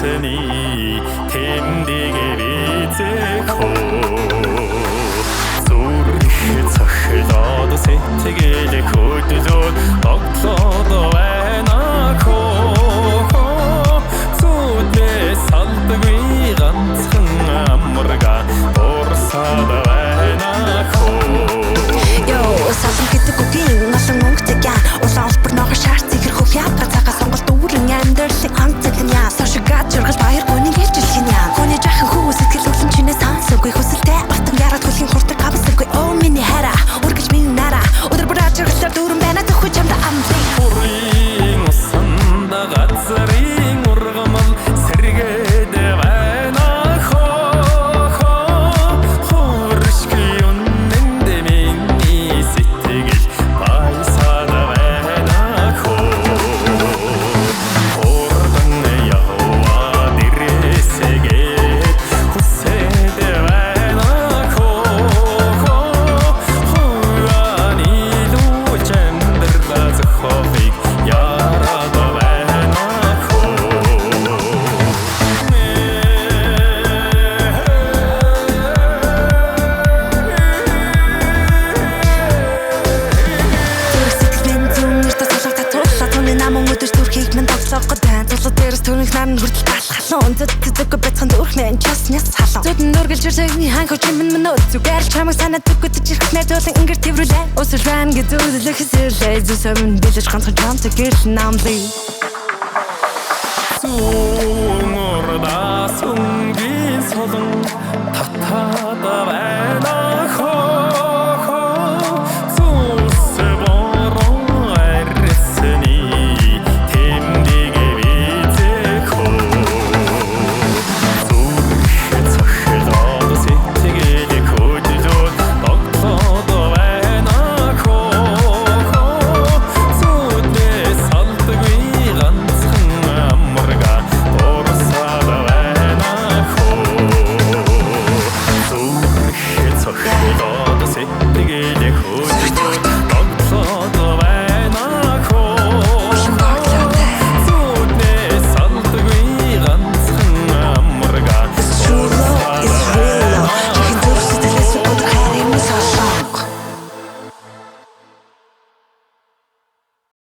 Seni temdige bizeko Zurich цахлаад сэтгэл хөдлөд огтлоод байна хоо Зүудээ салдаггүй ганцхан амрага борсаад байна хоо Yo, салан гэдэг үгийн олон өнгөтэй улаан улбар ногоо шаарц ихэр хөх ядга цагаа сонголт дүүрэн амьдралын анцэлэн яа сошигад жургал баяр гүнийг хэлж хэлэх нь яа Гүний жахан хүү сэтгэл үлэн чинээ сансаггүй хүсэлтэй батан яраад хөлийн хурдаг капсалгүй оо миний хараа үргэлж минь нараа өдөр бүр ажиглаар дүүрэн байна төхөж чамда амлий Хүрийн усанда газрын ургамал сэргээд байна хоо Хүршгүй үнэнд миний сэтгэл баясаад байна хоо Хордан яваад ирээсэгээд хүсээд байна хоо Хуани лүү чамдэрла зохиолыг яраад байна хоо Сэтгэлийн зүнэр тасалгата тулла түүний намын өдөж дүрхийг минь тоглохгүй тань тулла дээрс түүнийх наран хүртэл галахлуун зүдгүй бяцхан дүрхнээ часняс халуун зүдэн нүргэлж ирсэний ханх чим минь зүгээр л чамайг санаад дүггүй чихнээ тулан ингэр тэрвүлээ өсөж байна гэдүүлэх хэсэлээ зүсэм бэлж ганцхан чамцэг гэрл намлий Сүүн урдаа сүнгийн солон татаа